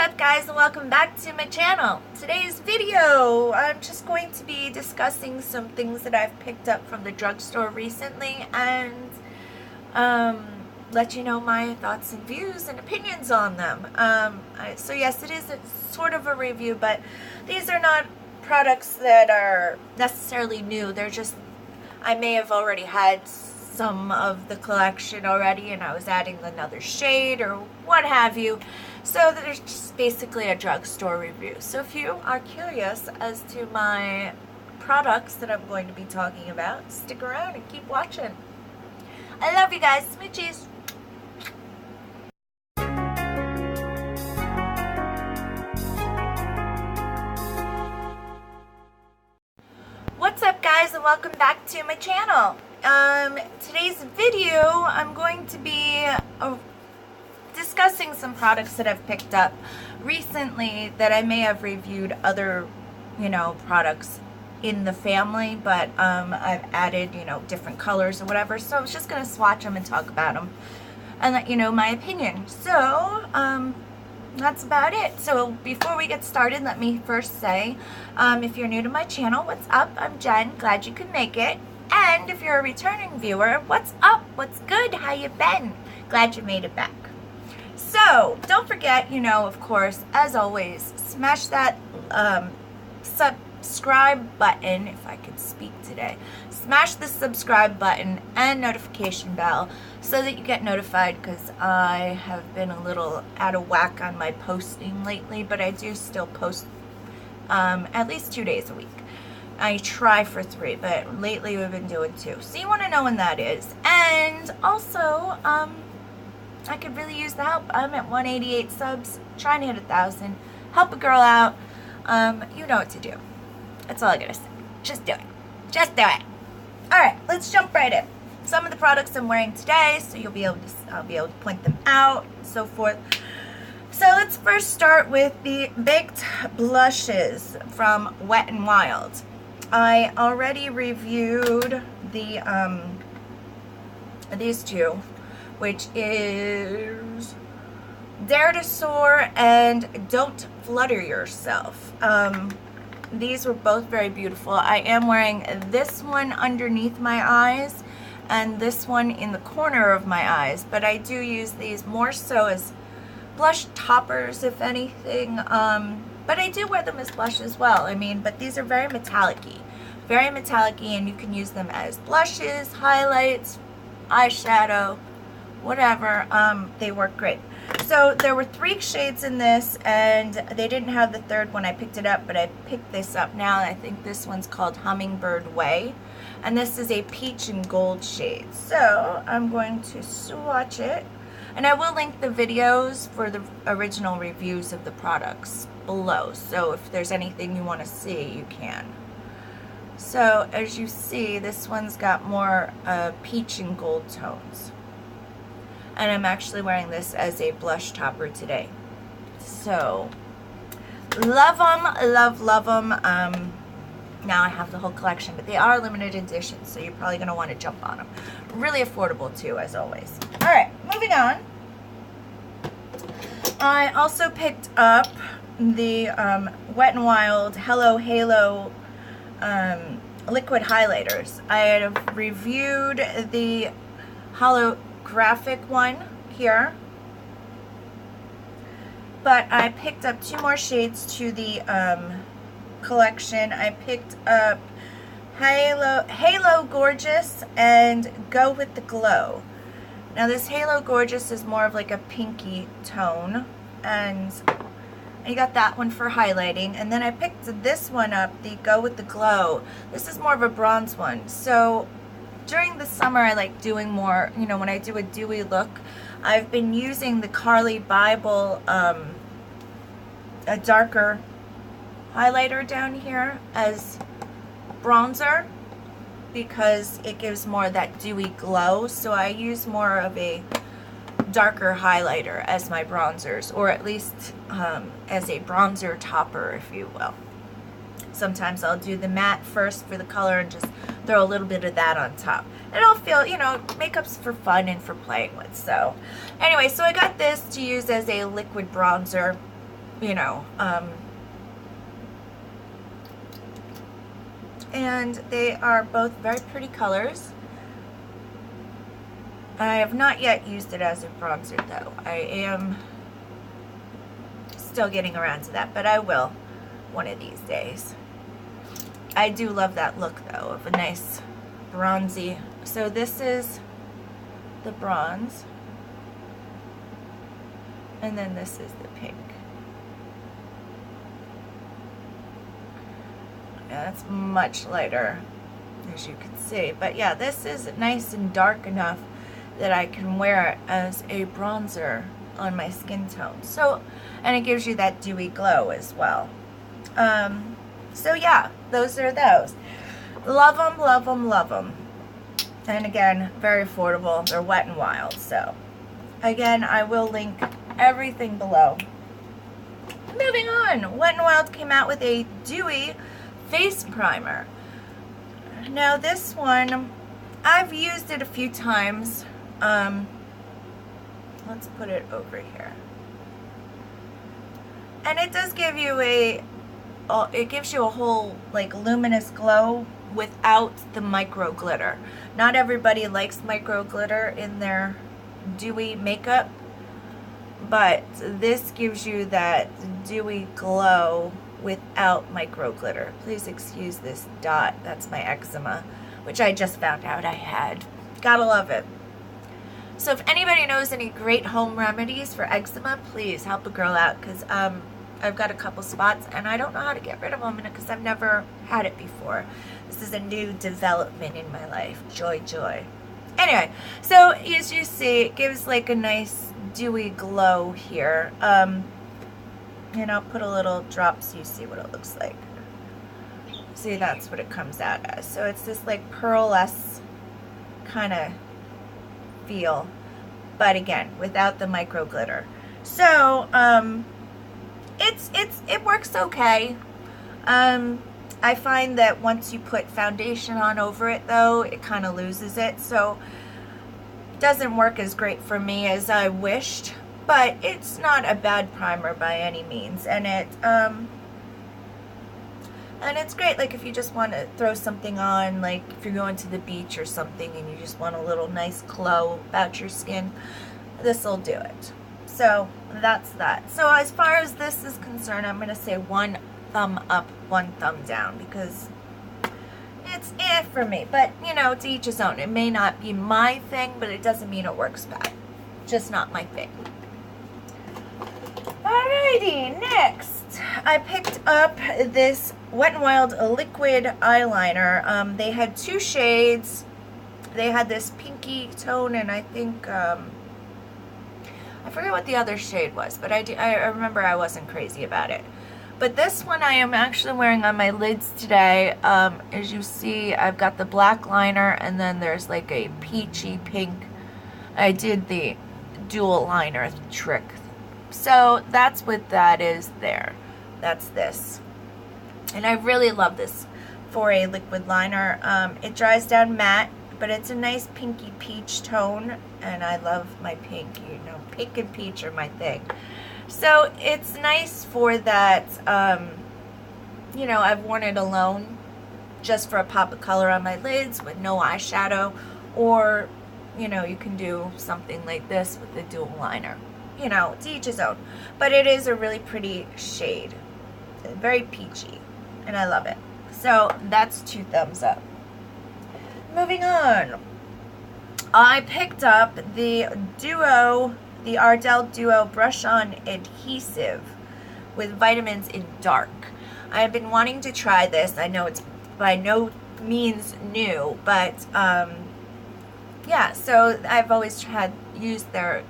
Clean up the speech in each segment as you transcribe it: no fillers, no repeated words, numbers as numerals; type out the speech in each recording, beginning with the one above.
up, guys, and welcome back to my channel. Today's video, I'm just going to be discussing some things that I've picked up from the drugstore recently and let you know my thoughts and views and opinions on them. So yes, it is sort of a review, but these are not products that are necessarily new. They're just, I may have already had some of the collection already and I was adding another shade or what have you. So there's just basically a drugstore review. So if you are curious as to my products that I'm going to be talking about, stick around and keep watching. I love you guys. Smoochies. What's up, guys, and welcome back to my channel. Today's video, I'm going to be discussing some products that I've picked up recently that I may have reviewed other, products in the family, but I've added, different colors or whatever. So I was just going to swatch them and talk about them and let you know my opinion. So, that's about it. So before we get started, let me first say, if you're new to my channel, what's up? I'm Jen. Glad you could make it. And if you're a returning viewer, what's up? What's good? How you been? Glad you made it back. So don't forget, of course, as always, smash that subscribe button, if I could speak today. Smash the subscribe button and notification bell so that you get notified, because I have been a little out of whack on my posting lately, but I do still post at least 2 days a week. I try for 3, but lately we've been doing 2. So you want to know when that is. And also, I could really use the help. I'm at 188 subs, trying to hit 1,000. Help a girl out. You know what to do. That's all I gotta say. Just do it. Just do it. Alright, let's jump right in. Some of the products I'm wearing today, so I'll be able to point them out and so forth. So let's first start with the baked blushes from Wet n Wild. I already reviewed the these two, which is Dare to Soar and Don't Flutter Yourself. These were both very beautiful. I am wearing this one underneath my eyes and this one in the corner of my eyes, but I do use these more so as blush toppers, if anything. But I do wear them as blush as well. But these are very metallic-y. Very metallic-y, and you can use them as blushes, highlights, eyeshadow, whatever. They work great. So there were 3 shades in this, and they didn't have the third one. I picked it up, but I picked this up now, and I think this one's called Hummingbird Way. And this is a peach and gold shade. So I'm going to swatch it. And I will link the videos for the original reviews of the products below. So if there's anything you want to see, you can. So as you see, this one's got more peach and gold tones. And I'm actually wearing this as a blush topper today. So love them, love them. Now I have the whole collection, but they are limited edition, so you're probably going to want to jump on them. Really affordable too, as always. Alright, moving on. I also picked up the Wet n Wild Hello Halo liquid highlighters. I had reviewed the Halographic one here, but I picked up 2 more shades to the collection. I picked up Halo Gorgeous and Go with the Glow. Now this Halo Gorgeous is more of like a pinky tone, and I got that one for highlighting. And then I picked this one up, the Go with the Glow. This is more of a bronze one. So during the summer, I like doing more, when I do a dewy look, I've been using the Carly Bible, a darker highlighter down here as bronzer, because it gives more of that dewy glow. So I use more of a darker highlighter as my bronzers, or at least as a bronzer topper, if you will. Sometimes I'll do the matte first for the color and just throw a little bit of that on top. And I'll feel, makeup's for fun and for playing with. So anyway, so I got this to use as a liquid bronzer. you know, and they are both very pretty colors. I have not yet used it as a bronzer though. I am still getting around to that, but I will one of these days. I do love that look though, of a nice bronzy. So this is the bronze, and then this is the pink. Yeah, that's much lighter, as you can see. But yeah, this is nice and dark enough that I can wear it as a bronzer on my skin tone. So, and it gives you that dewy glow as well. So yeah, those are those. Love them, love them, love them. And again, very affordable. They're Wet n Wild. So again, I will link everything below. Moving on, Wet n Wild came out with a dewy face primer. Now this one, I've used it a few times. Let's put it over here. And it does give you a whole like luminous glow without the micro glitter. Not everybody likes micro glitter in their dewy makeup, but this gives you that dewy glow without micro glitter. Please excuse this dot. That's my eczema, which I just found out I had. Gotta love it. So if anybody knows any great home remedies for eczema, please help a girl out, because I've got a couple spots and I don't know how to get rid of them because I've never had it before. This is a new development in my life. Joy, joy. Anyway, so as you see, it gives like a nice dewy glow here. And I'll put a little drop so you see what it looks like. See, that's what it comes out as. So it's this like pearlesque kind of feel, but again, without the micro glitter. So, it works okay. I find that once you put foundation on over it though, it kind of loses it. So it doesn't work as great for me as I wished, but it's not a bad primer by any means. And it's great, like if you just want to throw something on, like if you're going to the beach or something and you just want a little nice glow about your skin, this will do it. So that's that. So as far as this is concerned, I'm going to say 1 thumb up, 1 thumb down, because it's for me. But, you know, to each his own. It may not be my thing, but it doesn't mean it works bad. Just not my thing. Alrighty, next. I picked up this Wet n Wild liquid eyeliner. They had 2 shades. They had this pinky tone, and I think, I forget what the other shade was, but I remember I wasn't crazy about it. But this one I am actually wearing on my lids today. As you see, I've got the black liner, and then there's like a peachy pink. I did the dual liner trick. So that's what that is there. That's this. And I really love this for a liquid liner. It dries down matte, but it's a nice pinky peach tone, and I love my pink. You know, pink and peach are my thing. So it's nice for that, you know, I've worn it alone just for a pop of color on my lids with no eyeshadow, or, you know, you can do something like this with the dual liner. You know, to each his own. But it is a really pretty shade. Very peachy, and I love it. So that's 2 thumbs up. Moving on, I picked up the Ardell Duo Brush On Adhesive with vitamins in dark. I have been wanting to try this. I know it's by no means new, but yeah, so I've always used their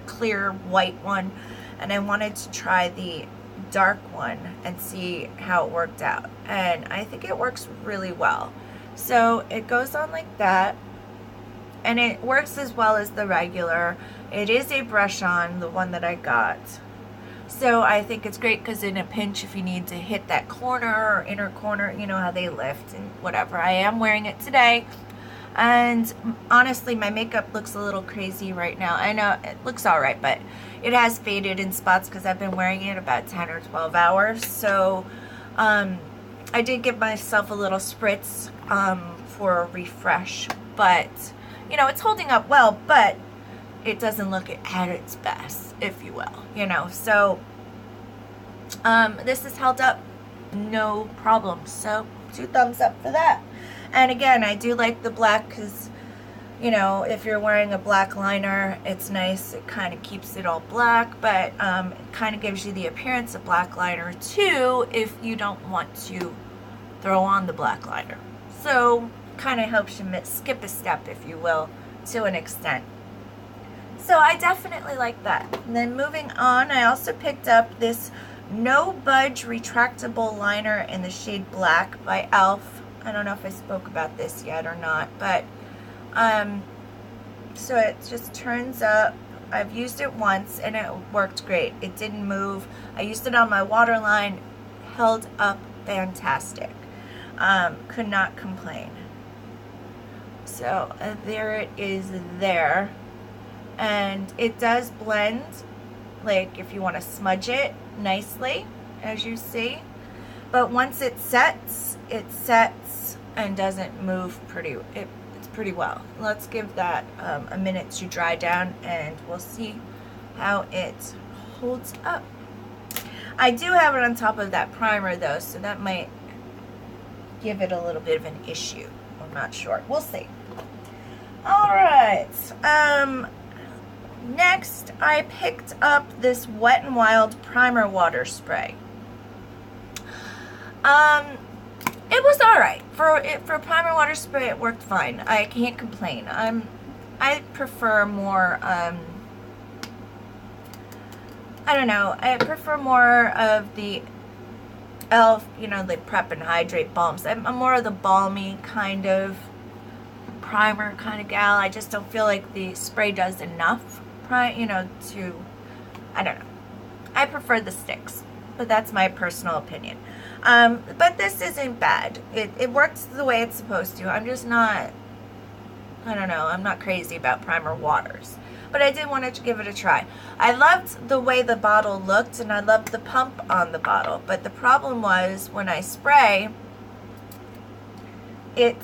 clear white one, and I wanted to try the dark one and see how it worked out, and I think it works really well. So it goes on like that, and it works as well as the regular. It is a brush on, the one that I got, so I think it's great because in a pinch, if you need to hit that corner or inner corner, you know how they lift and whatever. I am wearing it today, and honestly my makeup looks a little crazy right now. I know it looks alright, but It has faded in spots because I've been wearing it about 10 or 12 hours. So I did give myself a little spritz for a refresh, but you know, it's holding up well, but it doesn't look at its best, if you will, you know. So this has held up no problem, so 2 thumbs up for that. And again, I do like the black because, you know, if you're wearing a black liner, it's nice. It kind of keeps it all black, but it kind of gives you the appearance of black liner too if you don't want to throw on the black liner. So kind of helps you skip a step, if you will, to an extent. So I definitely like that. And then moving on, I also picked up this No Budge Retractable Liner in the shade Black by e.l.f. I don't know if I spoke about this yet or not, but so it just turns up. I've used it once and it worked great. It didn't move. I used it on my waterline, held up fantastic. Could not complain. So there it is there. And it does blend, like if you want to smudge it nicely, as you see. But once it sets and doesn't move it's pretty well. Let's give that a minute to dry down and we'll see how it holds up. I do have it on top of that primer though, so that might give it a little bit of an issue. I'm not sure. We'll see. Alright. Next, I picked up this Wet n Wild Primer Water Spray. It was alright. For primer water spray, it worked fine. I can't complain. I prefer more, I don't know, I prefer more of the e.l.f., you know, the Prep and Hydrate balms. I'm more of the balmy kind of primer kind of gal. I just don't feel like the spray does enough, you know, to, I don't know. I prefer the sticks, but that's my personal opinion. But this isn't bad. It works the way it's supposed to. I'm just not, I don't know, I'm not crazy about primer waters. But I did want to give it a try. I loved the way the bottle looked, and I loved the pump on the bottle. But the problem was, when I spray, it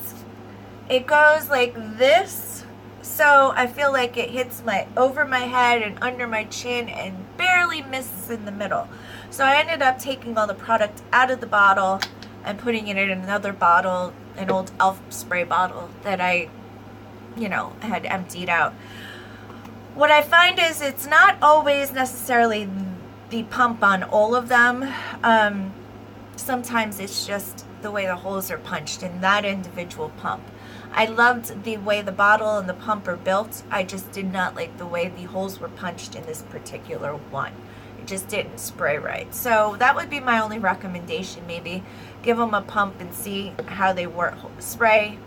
goes like this. So I feel like it hits over my head and under my chin and barely misses in the middle. So I ended up taking all the product out of the bottle and putting it in another bottle, an old e.l.f. spray bottle that I, you know, had emptied out. What I find is it's not always necessarily the pump on all of them. Sometimes it's just the way the holes are punched in that individual pump. I loved the way the bottle and the pump are built. I just did not like the way the holes were punched in this particular one. It just didn't spray right. So that would be my only recommendation. Maybe give them a pump and see how they work. Spray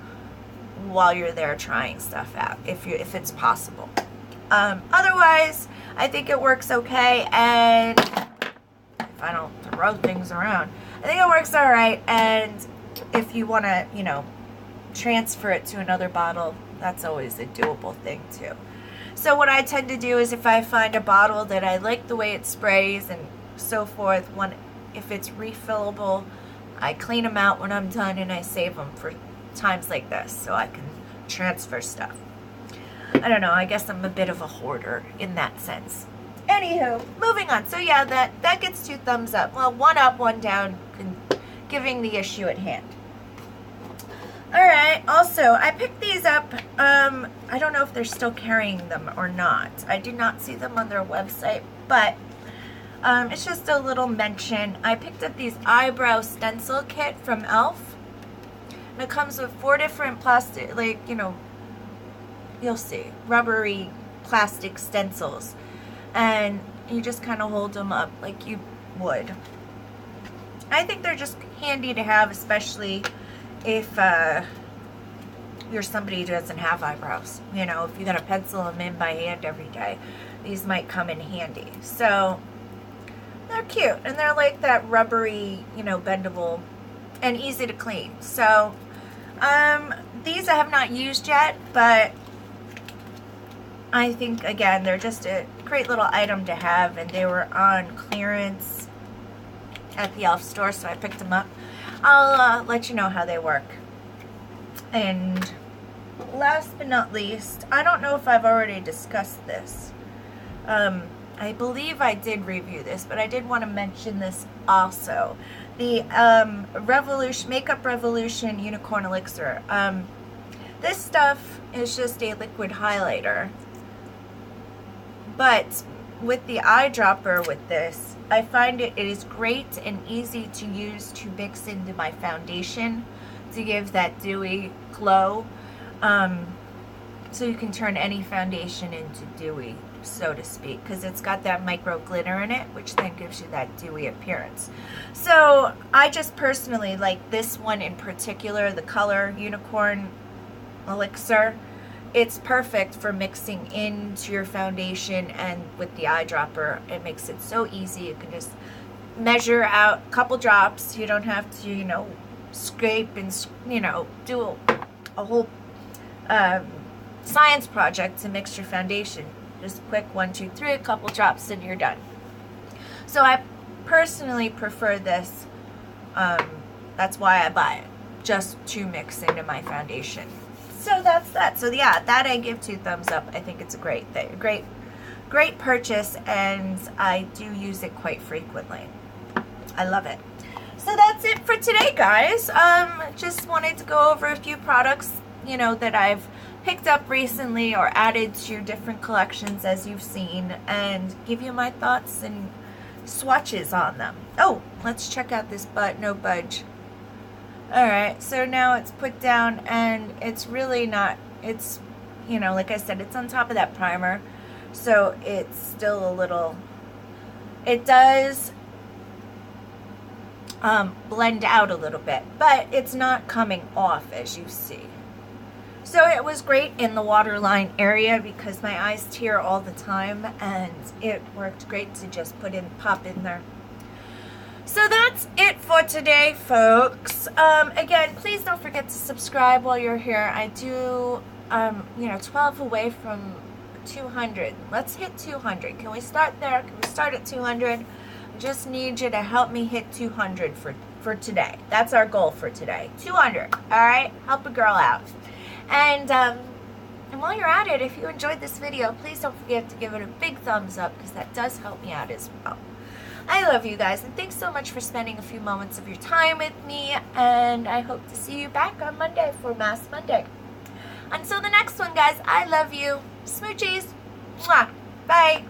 while you're there trying stuff out, if it's possible. Otherwise, I think it works okay, and if I don't throw things around, I think it works all right. And if you want to, you know, transfer it to another bottle, that's always a doable thing too. So what I tend to do is, if I find a bottle that I like the way it sprays and so forth, if it's refillable, I clean them out when I'm done and I save them for times like this so I can transfer stuff. I don't know, I guess I'm a bit of a hoarder in that sense. Anywho, moving on. So yeah, that gets 2 thumbs up. Well, 1 up, 1 down, giving the issue at hand. Alright, also, I picked these up. I don't know if they're still carrying them or not. I did not see them on their website, but it's just a little mention. I picked up these Eyebrow Stencil Kit from e.l.f. And it comes with 4 different plastic, like, you know, you'll see, rubbery plastic stencils. And you just kind of hold them up like you would. I think they're just handy to have, especially if you're somebody who doesn't have eyebrows. You know, if you gotta pencil them in by hand every day, these might come in handy. So they're cute, and they're like that rubbery, you know, bendable and easy to clean. So these I have not used yet, but I think, again, they're just a great little item to have, and they were on clearance at the e.l.f. store, so I picked them up. I'll let you know how they work. And last but not least, I don't know if I've already discussed this. I believe I did review this, but I did want to mention this also. The Makeup Revolution Unicorn Elixir. This stuff is just a liquid highlighter. But with the eyedropper with this, I find it is great and easy to use to mix into my foundation to give that dewy glow. So you can turn any foundation into dewy, so to speak, because it's got that micro glitter in it, which then gives you that dewy appearance. So I just personally like this one in particular, the color Unicorn Elixir. It's perfect for mixing into your foundation, and with the eyedropper, it makes it so easy. You can just measure out a couple drops. You don't have to, you know, scrape and, you know, do a whole science project to mix your foundation. Just quick 1, 2, 3, a couple drops, and you're done. So I personally prefer this. That's why I buy it, just to mix into my foundation. So that's that. So yeah, that I give 2 thumbs up. I think it's a great thing, great purchase, and I do use it quite frequently. I love it. So that's it for today, guys. Just wanted to go over a few products, you know, that I've picked up recently or added to different collections, as you've seen, and give you my thoughts and swatches on them. Oh, let's check out this No Budge. Alright, so now it's put down, and it's really not, it's, you know, like I said, it's on top of that primer, so it's still a little, it does blend out a little bit, but it's not coming off, as you see. So it was great in the waterline area because my eyes tear all the time, and it worked great to just pop in there. So that's it for today, folks. Again, please don't forget to subscribe while you're here. I do, you know, 12 away from 200. Let's hit 200. Can we start there? Can we start at 200? I just need you to help me hit 200 for today. That's our goal for today. 200. All right? Help a girl out. And while you're at it, if you enjoyed this video, please don't forget to give it a big thumbs up, because that does help me out as well. I love you guys, and thanks so much for spending a few moments of your time with me, and I hope to see you back on Monday for Mask Monday. Until the next one, guys, I love you. Smoochies. Mwah. Bye.